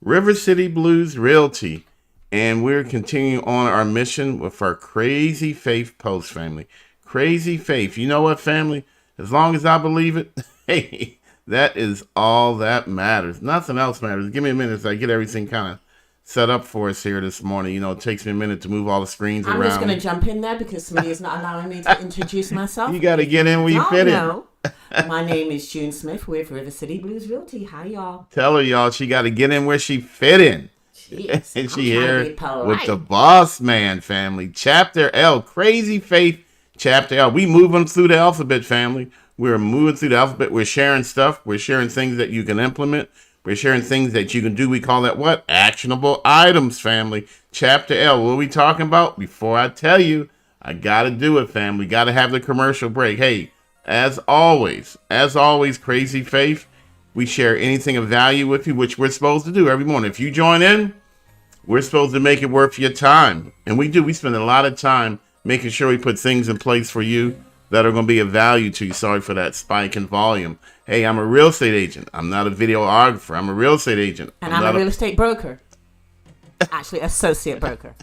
River City Blues Realty. And we're continuing on our mission with our Crazy Faith Post family. Crazy Faith. You know what, family? As long as I believe it, hey, that is all that matters. Nothing else matters. Give me a minute as I get everything kind of set up for us here this morning. You know, it takes me a minute to move all the screens around. I'm just going to jump in there because somebody is not allowing me to introduce myself. You got to get in where you fit in. My name is June Smith with River City Blues Realty. Hi, y'all. Tell her, y'all, she got to get in where she fit in. Jeez, and she here with the Boss Man family. Chapter L, Crazy Faith, Chapter L. We moving through the alphabet, family. We're moving through the alphabet. We're sharing stuff. We're sharing things that you can implement. We're sharing things that you can do. We call that what? Actionable items, family. Chapter L. What are we talking about? Before I tell you, I got to do it, family. Got to have the commercial break. Hey, as always, Crazy Faith, we share anything of value with you, which we're supposed to do every morning. If you join in, we're supposed to make it worth your time. And we do. We spend a lot of time making sure we put things in place for you that are going to be of value to you. Sorry for that spike in volume. Hey, I'm a real estate agent. I'm not a videographer. I'm a real estate agent. And I'm a real estate broker. Actually, associate broker.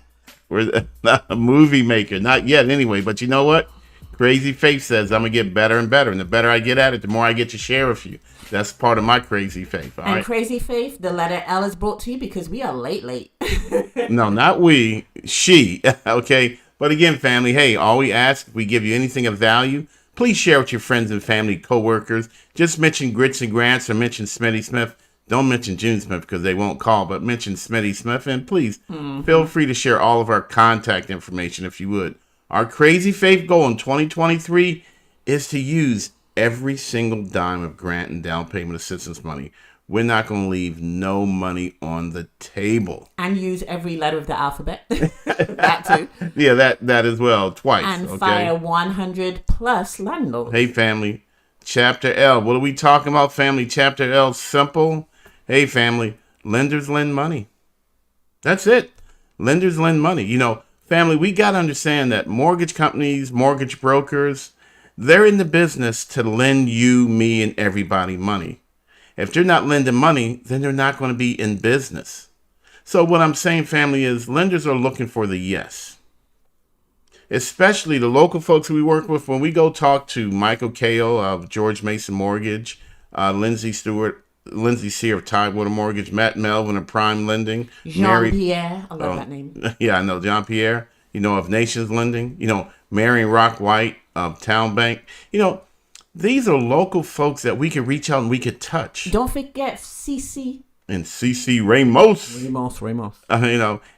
We're not a movie maker. Not yet, anyway. But you know what? Crazy Faith says I'm going to get better and better. And the better I get at it, the more I get to share with you. That's part of my Crazy Faith. All right? Crazy Faith, the letter L is brought to you because we are late. No, not we. She. Okay. But again, family, hey, all we ask, if we give you anything of value, please share with your friends and family, co-workers. Just mention Grits and Grants or mention Smitty Smith. Don't mention June Smith because they won't call, but mention Smitty Smith. And please feel free to share all of our contact information if you would. Our Crazy Faith goal in 2023 is to use every single dime of grant and down payment assistance money. We're not going to leave no money on the table. And use every letter of the alphabet. That too. Yeah, that as well, twice. And okay? fire 100 plus landlords. Hey, family. Chapter L. What are we talking about, family? Chapter L, simple. Hey, family. Lenders lend money. That's it. Lenders lend money. You know, family, we got to understand that mortgage companies, mortgage brokers, they're in the business to lend you, me, and everybody money. If they're not lending money, then they're not going to be in business. So what I'm saying, family, is lenders are looking for the yes. Especially the local folks we work with. When we go talk to Michael Kale of George Mason Mortgage, Lindsay Sear of Tidewater Mortgage, Matt Melvin of Prime Lending. Jean-Pierre, I love that name. Yeah, I know, Jean-Pierre, of Nations Lending. Marion Rock White of Town Bank. These are local folks that we can reach out and we could touch. Don't forget CC. And CC Ramos. Ramos.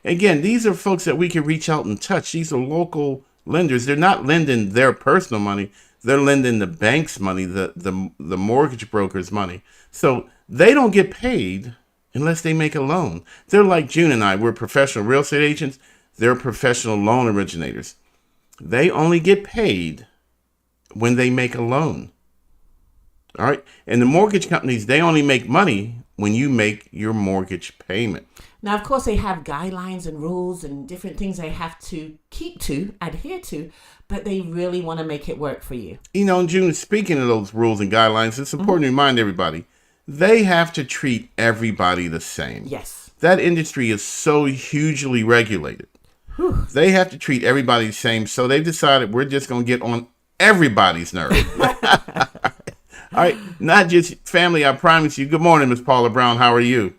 Again, these are folks that we can reach out and touch. These are local lenders. They're not lending their personal money. They're lending the bank's money, the mortgage broker's money. So they don't get paid unless they make a loan. They're like June and I. We're professional real estate agents. They're professional loan originators. They only get paid when they make a loan. All right. And the mortgage companies, they only make money when you make your mortgage payment. Now, of course, they have guidelines and rules and different things they have to adhere to, but they really want to make it work for you. June, speaking of those rules and guidelines, it's important to remind everybody, they have to treat everybody the same. Yes. That industry is so hugely regulated. Whew. They have to treat everybody the same. So they've decided we're just going to get on everybody's nerve. All right. Not just family, I promise you. Good morning, Miss Paula Brown. How are you?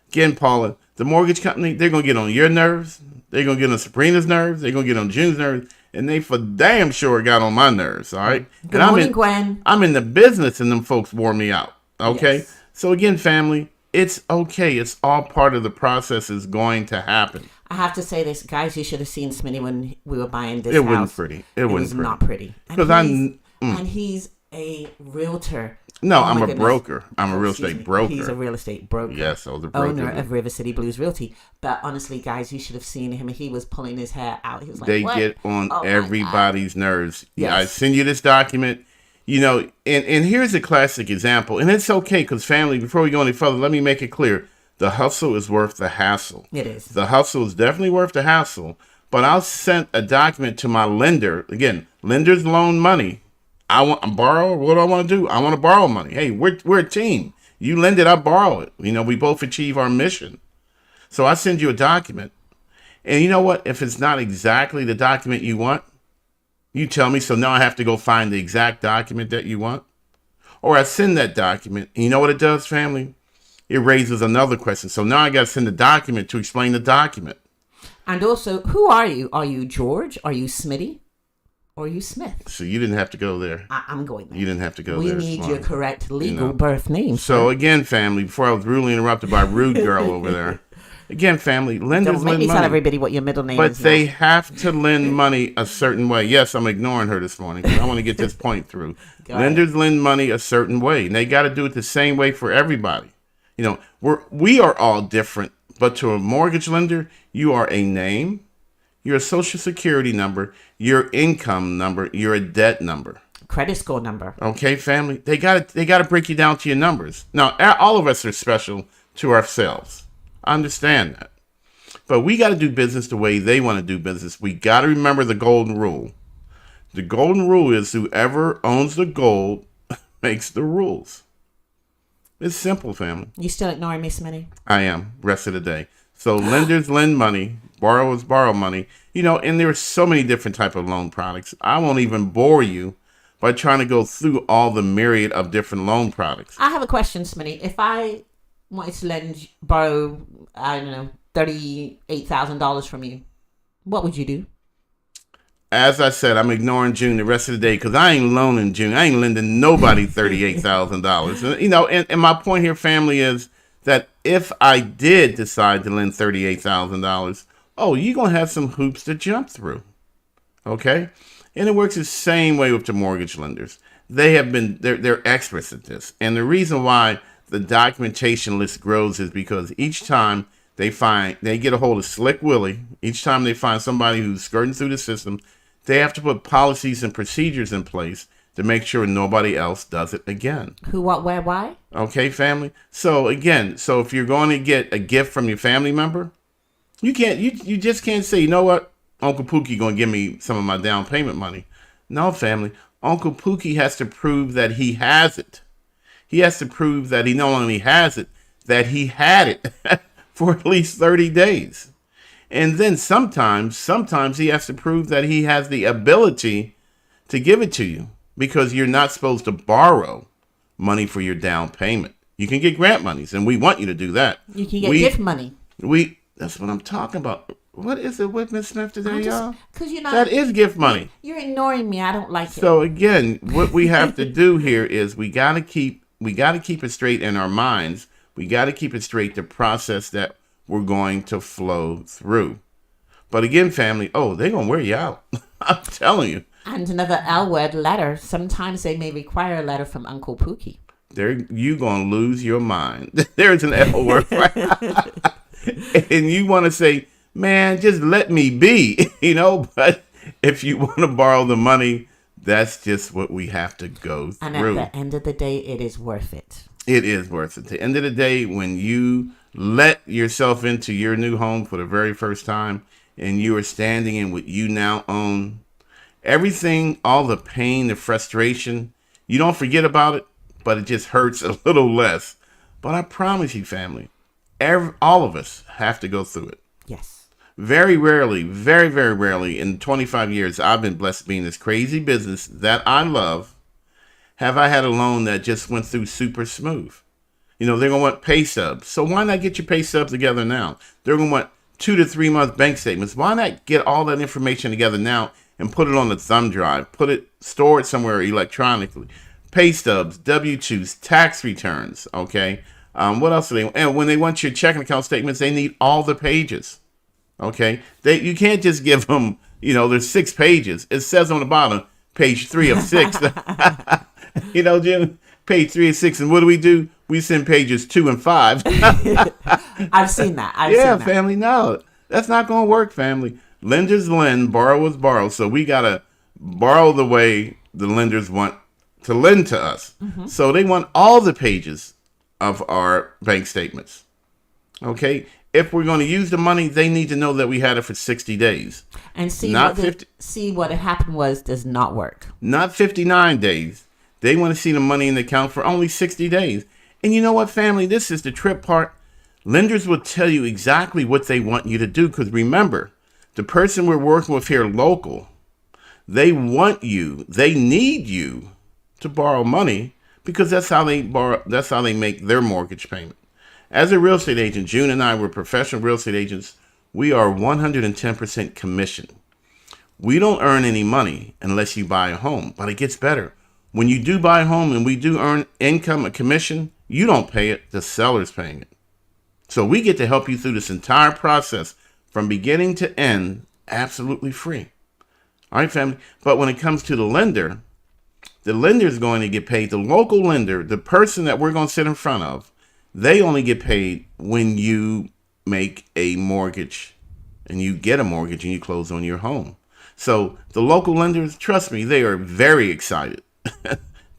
Again, Paula, the mortgage company, they're going to get on your nerves. They're going to get on Sabrina's nerves. They're going to get on June's nerves. And they for damn sure got on my nerves. All right. Good morning, Gwen. I'm in the business and them folks wore me out. Okay. Yes. So again, family, it's okay. It's all part of the process is going to happen. I have to say this, guys, you should have seen Smitty when we were buying this house. It wasn't pretty. It was not pretty. And he's a realtor. No, I'm a broker. I'm a real estate broker. He's a real estate broker. Yes, I was a broker. Owner of River City Blues Realty. But honestly, guys, you should have seen him. He was pulling his hair out. He was like, they what? Get on everybody's nerves. Yes. Yeah, I send you this document. And here's a classic example. And it's okay because family, before we go any further, let me make it clear. The hustle is worth the hassle. It is. The hustle is definitely worth the hassle. But I'll send a document to my lender. Again, lenders loan money. I want to borrow. What do I want to do? I want to borrow money. Hey, we're a team. You lend it, I borrow it. We both achieve our mission. So I send you a document. And you know what? If it's not exactly the document you want, you tell me. So now I have to go find the exact document that you want. Or I send that document. And you know what it does, family? It raises another question. So now I got to send the document to explain the document. And also, who are you? Are you George? Are you Smitty? Or are you Smith? So you didn't have to go there. I'm going there. You didn't have to go we there. We need Smart. your correct legal birth name. So again, family, before I was rudely interrupted by a rude girl over there. Again, family, lenders Don't make lend me money. tell everybody what your middle name But is. they have to lend money a certain way. Yes, I'm ignoring her this morning because I want to get this point through. Lenders lend money a certain way, and they got to do it the same way for everybody. We are all different, but to a mortgage lender, you are a name, your social security number, your income number, your debt number. Credit score number. Okay, family? They got to break you down to your numbers. Now, all of us are special to ourselves. I understand that. But we got to do business the way they want to do business. We got to remember the golden rule. The golden rule is whoever owns the gold makes the rules. It's simple, family. You still ignoring me, Smitty? I am. Rest of the day. So lenders lend money. Borrowers borrow money. And there are so many different type of loan products. I won't even bore you by trying to go through all the myriad of different loan products. I have a question, Smitty. If I wanted to borrow, I don't know, $38,000 from you, what would you do? As I said, I'm ignoring June the rest of the day because I ain't loaning June. I ain't lending nobody $38,000. And my point here, family, is that if I did decide to lend $38,000, you're going to have some hoops to jump through. Okay? And it works the same way with the mortgage lenders. They're experts at this. And the reason why the documentation list grows is because each time they get a hold of Slick Willie, each time they find somebody who's skirting through the system, they have to put policies and procedures in place to make sure nobody else does it again. Who, what, where, why? Okay, family? So again, if you're going to get a gift from your family member, you just can't say, you know what, Uncle Pookie going to give me some of my down payment money. No, family. Uncle Pookie has to prove that he has it. He has to prove that he not only has it, that he had it for at least 30 days. And then sometimes he has to prove that he has the ability to give it to you because you're not supposed to borrow money for your down payment. You can get grant monies, and we want you to do that. You can get gift money. That's what I'm talking about. What is it with Miss Smith today, y'all? Because you're not. That is gift money. You're ignoring me. I don't like it. So again, what we have to do here is we got to keep it straight in our minds. We got to keep it straight the process that we're going to flow through. But again, family, they're going to wear you out. I'm telling you. And another L-word letter. Sometimes they may require a letter from Uncle Pookie. You going to lose your mind. There's an L word. And you want to say, man, just let me be, But if you want to borrow the money, that's just what we have to go through. And at the end of the day, it is worth it. It is worth it. At the end of the day, when you let yourself into your new home for the very first time and you are standing in what you now own, everything, all the pain, the frustration, you don't forget about it, but it just hurts a little less. But I promise you, family, all of us have to go through it. Yes. Very rarely, very, very rarely in 25 years I've been blessed to be in this crazy business that I love, have I had a loan that just went through super smooth. They're going to want pay stubs. So why not get your pay stubs together now? They're going to want 2 to 3 month bank statements. Why not get all that information together now and put it on the thumb drive? Store it somewhere electronically. Pay stubs, W-2s, tax returns, okay? What else do they want? And when they want your checking account statements, they need all the pages, okay? You can't just give them, there's 6 pages. It says on the bottom, page 3 of 6. Jim, page 3 of 6. And what do? We send pages 2 and 5. I've seen that. I've seen that. Family, no. That's not going to work, family. Lenders lend, borrowers borrow. So we got to borrow the way the lenders want to lend to us. Mm-hmm. So they want all the pages of our bank statements. Okay? If we're going to use the money, they need to know that we had it for 60 days. And see what happened was does not work. Not 59 days. They want to see the money in the account for only 60 days. And you know what, family? This is the trip part. Lenders will tell you exactly what they want you to do. Because remember, the person we're working with here local, they want you, they need you to borrow money because that's how they borrow, that's how they make their mortgage payment. As a real estate agent, June and I were professional real estate agents. We are 110% commission. We don't earn any money unless you buy a home, but it gets better. When you do buy a home and we do earn income, a commission, you don't pay it, the seller's paying it. So we get to help you through this entire process from beginning to end, absolutely free. All right, family. But when it comes to the lender is going to get paid. The local lender, the person that we're going to sit in front of, they only get paid when you make a mortgage and you get a mortgage and you close on your home. So the local lenders, trust me, they are very excited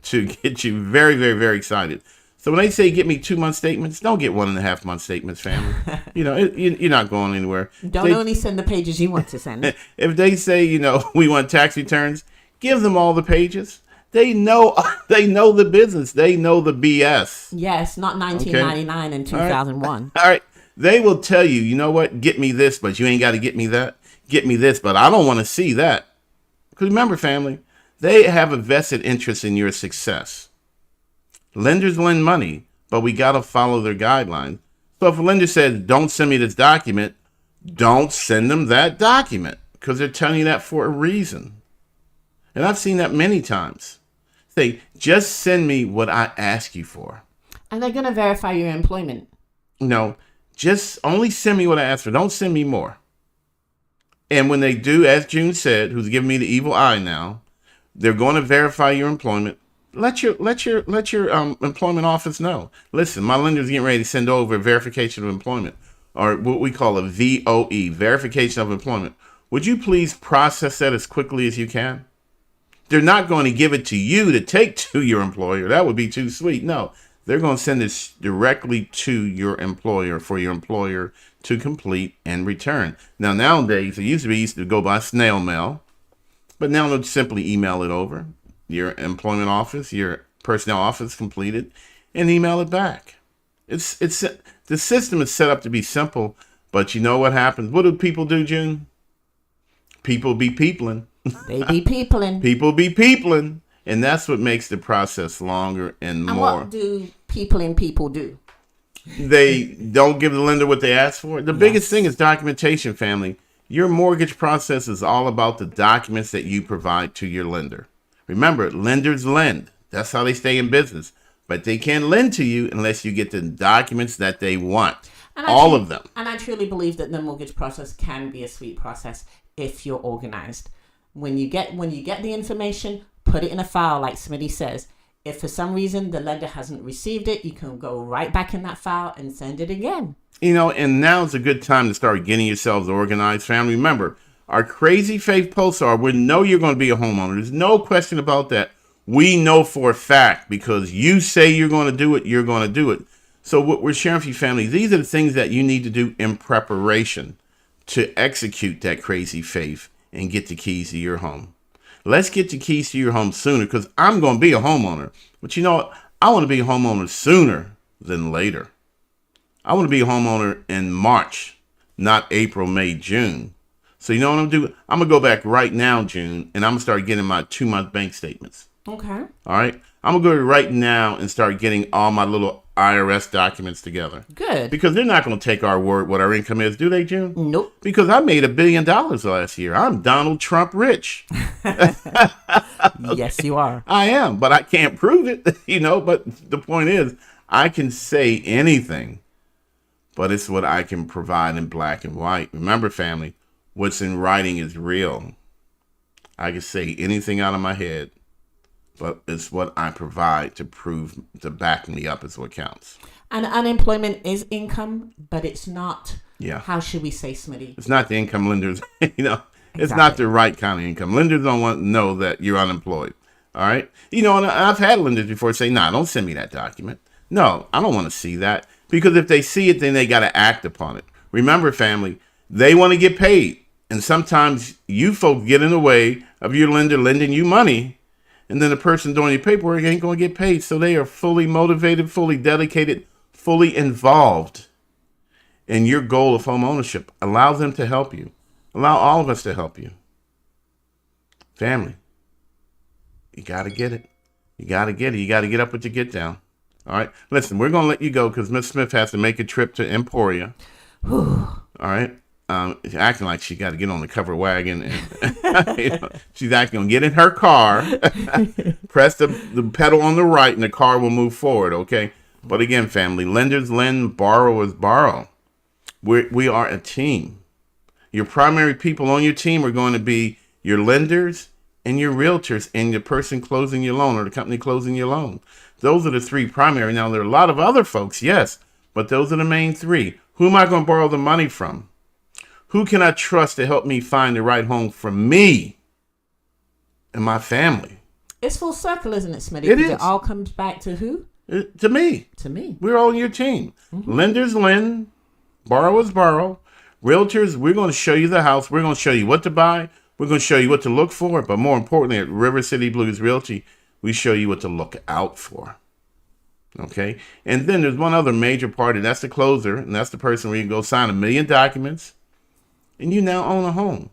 to get you very, very, very excited. So when they say get me 2 month statements, don't get 1.5 month statements, family. You're not going anywhere. Don't only send the pages you want to send. If they say, we want tax returns, give them all the pages. They know the business. They know the BS. Yes, not 1999 and 2001. All right. They will tell you, you know what? Get me this, but you ain't got to get me that. Get me this, but I don't want to see that. Because remember, family, they have a vested interest in your success. Lenders lend money, but we got to follow their guidelines. So if a lender says, don't send me this document, don't send them that document because they're telling you that for a reason. And I've seen that many times. Say, just send me what I ask you for. And they're going to verify your employment. No, just only send me what I asked for. Don't send me more. And when they do, as June said, who's giving me the evil eye now, they're going to verify your employment. Let your employment office know. Listen, my lender's getting ready to send over a verification of employment, or what we call a VOE, verification of employment. Would you please process that as quickly as you can? They're not going to give it to you to take to your employer. That would be too sweet. No, they're going to send this directly to your employer for your employer to complete and return. Now, nowadays, it used to go by snail mail, but now they'll simply email it over. Your employment office, your personnel office completed, and email it back. The system is set up to be simple, but you know what happens? What do people do, June? People be peopling. They be peopling. People be peopling, and that's what makes the process longer and more. And what do peopling people do? They don't give the lender what they ask for. The biggest thing is documentation, family. Your mortgage process is all about the documents that you provide to your lender. Remember, lenders lend. That's how they stay in business. But they can't lend to you unless you get the documents that they want. All of them. And I truly believe that the mortgage process can be a sweet process if you're organized. When you get the information, put it in a file like Smitty says. If for some reason the lender hasn't received it, you can go right back in that file and send it again. And now's a good time to start getting yourselves organized, family. Remember, our Crazy Faith Pulsar, we know you're going to be a homeowner. There's no question about that. We know for a fact because you say you're going to do it, you're going to do it. So what we're sharing for you, family, these are the things that you need to do in preparation to execute that Crazy Faith and get the keys to your home. Let's get the keys to your home sooner because I'm going to be a homeowner. But you know what? I want to be a homeowner sooner than later. I want to be a homeowner in March, not April, May, June. So you know what I'm going to do? I'm going to go back right now, June, and I'm going to start getting my 2 month bank statements. Okay. All right? I'm going to go right now and start getting all my little IRS documents together. Good. Because they're not going to take our word what our income is, do they, June? Nope. Because I made $1 billion last year. I'm Donald Trump rich. Yes, you are. I am, but I can't prove it, But the point is, I can say anything, but it's what I can provide in black and white. Remember, family, what's in writing is real. I can say anything out of my head, but it's what I provide to back me up is what counts. And unemployment is income, but it's not. Yeah. How should we say, Smitty? It's not the income lenders, It's Exactly. not the right kind of income. Lenders don't want to know that you're unemployed. All right. And I've had lenders before say, nah, don't send me that document. No, I don't want to see that. Because if they see it, then they got to act upon it. Remember, family, they want to get paid. And sometimes you folks get in the way of your lender lending you money And then the person doing your paperwork ain't going to get paid. So they are fully motivated, fully dedicated, fully involved in your goal of home ownership. Allow them to help you. Allow all of us to help you. Family, you got to get it. You got to get it. You got to get up with your get down. All right. Listen, we're going to let you go because Miss Smith has to make a trip to Emporia. All right. She's acting like she got to get on the covered wagon. And, she's acting to get in her car, press the pedal on the right, and the car will move forward. Okay. But again, family, lenders lend, borrowers borrow. We are a team. Your primary people on your team are going to be your lenders and your realtors and the person closing your loan or the company closing your loan. Those are the three primary. Now, there are a lot of other folks, yes, but those are the main three. Who am I going to borrow the money from? Who can I trust to help me find the right home for me and my family? It's full circle, isn't it, Smitty? It is. It all comes back to who? To me. To me. We're all on your team. Lenders lend, borrowers borrow. Realtors, we're going to show you the house. We're going to show you what to buy. We're going to show you what to look for. But more importantly, at River City Blues Realty, we show you what to look out for. Okay? And then there's one other major part, and that's the closer, and that's the person where you can go sign 1 million documents, and you now own a home.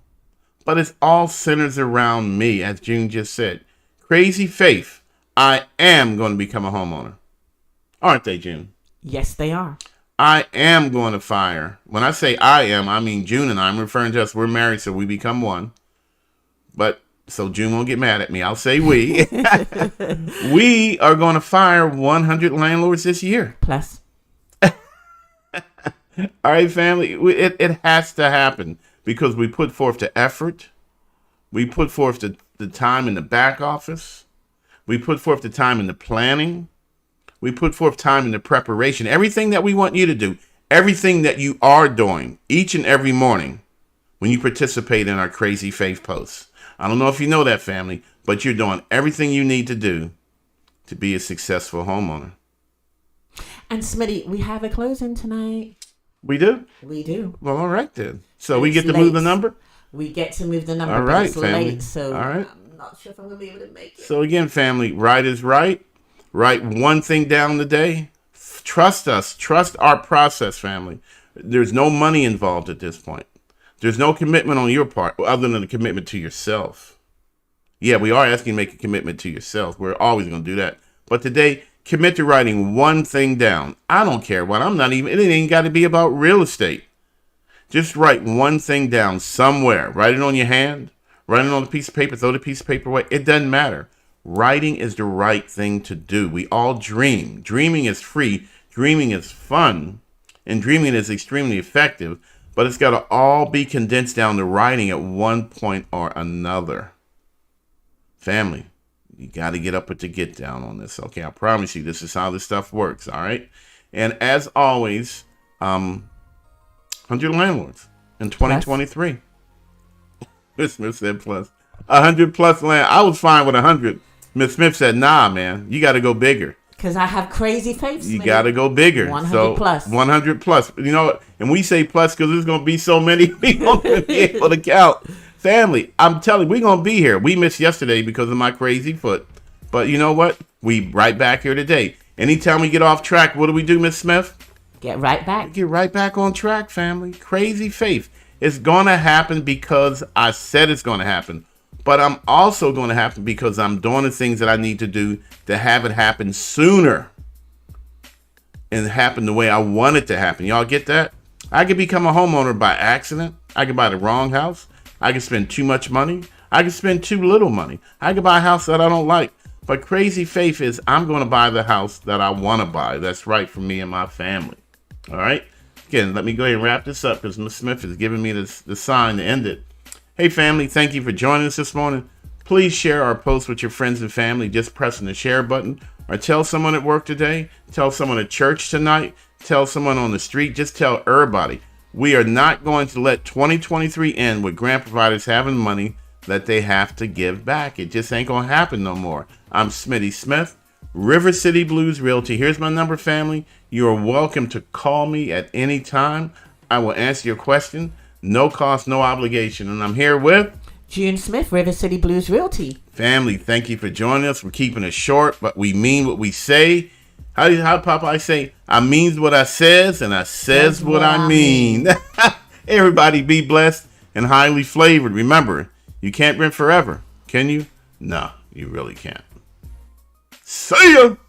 But it's all centers around me, as June just said. Crazy Faith, I am going to become a homeowner. Aren't they, June? Yes, they are. I am going to fire. When I say I am, I mean June and I'm referring to us. We're married, so we become one. But so June won't get mad at me. I'll say we. We are going to fire 100 landlords this year. Plus. All right, family. It has to happen because we put forth the effort. We put forth the time in the back office. We put forth the time in the planning. We put forth time in the preparation. Everything that we want you to do, everything that you are doing each and every morning when you participate in our Crazy Faith posts. I don't know if you know that, family, but you're doing everything you need to do to be a successful homeowner. And Smitty, we have a closing tonight. We do? We do. Well, all right then. So It's we get to late. move the number? We get to move the number, All but right, it's family. late, so All right. I'm not sure if I'm going to be able to make it. So again, family, right is right. Write one thing down today. Trust us. Trust our process, family. There's no money involved at this point. There's no commitment on your part other than a commitment to yourself. Yeah, we are asking you to make a commitment to yourself. We're always going to do that. But today, commit to writing one thing down. I don't care what. It ain't got to be about real estate. Just write one thing down somewhere. Write it on your hand. Write it on a piece of paper. Throw the piece of paper away. It doesn't matter. Writing is the right thing to do. We all dream. Dreaming is free. Dreaming is fun. And dreaming is extremely effective. But it's got to all be condensed down to writing at one point or another. Family, you got to get up with the get down on this. Okay, I promise you this is how this stuff works. All right. And as always, 100 landlords in 2023. Miss Smith said plus 100 plus land. I was fine with 100. Miss Smith said, nah, man, you got to go bigger. Because I have Crazy Faith. You got to go bigger. 100 plus. 100 plus. You know, and we say plus because there's going to be so many people to be able to count. Family, I'm telling you, we're going to be here. We missed yesterday because of my crazy foot. But you know what? We right back here today. Anytime we get off track, what do we do, Miss Smith? Get right back. Get right back on track, family. Crazy Faith. It's going to happen because I said it's going to happen. But I'm also going to happen because I'm doing the things that I need to do to have it happen sooner. And happen the way I want it to happen. Y'all get that? I could become a homeowner by accident. I could buy the wrong house. I could spend too much money. I could spend too little money. I could buy a house that I don't like. But Crazy Faith is I'm going to buy the house that I want to buy. That's right for me and my family. All right? Again, let me go ahead and wrap this up because Ms. Smith is giving me the sign to end it. Hey, family, thank you for joining us this morning. Please share our post with your friends and family. Just pressing the share button. Or tell someone at work today. Tell someone at church tonight. Tell someone on the street. Just tell everybody. We are not going to let 2023 end with grant providers having money that they have to give back. It just ain't going to happen no more. I'm Smitty Smith, River City Blues Realty. Here's my number, family. You are welcome to call me at any time. I will answer your question. No cost, no obligation. And I'm here with June Smith, River City Blues Realty. Family, thank you for joining us. We're keeping it short, but we mean what we say. How Popeye say? I means what I says, and I says what I mean. Everybody be blessed and highly flavored. Remember, you can't rent forever, can you? No, you really can't. See ya!